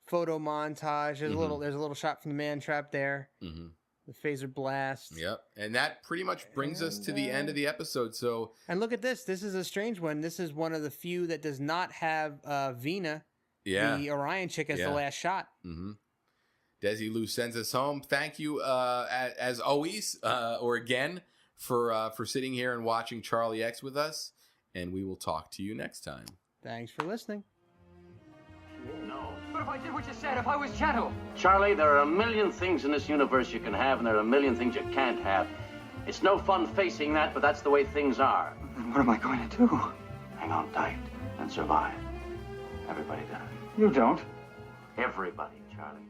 photo montage. There's a little shot from the man trap there. The phaser blast. Yep. And that pretty much brings us to the end of the episode. So and look at this. This is a strange one. This is one of the few that does not have Vina, the Orion chick, as the last shot. Desi Lou sends us home. Thank you, as always, or again, for sitting here and watching Charlie X with us. And we will talk to you next time. Thanks for listening. No. But if I did what you said, if I was gentle. Charlie, there are a million things in this universe you can have, and there are a million things you can't have. It's no fun facing that, but that's the way things are. Then what am I going to do? Hang on tight and survive. Everybody does. You don't. Everybody, Charlie.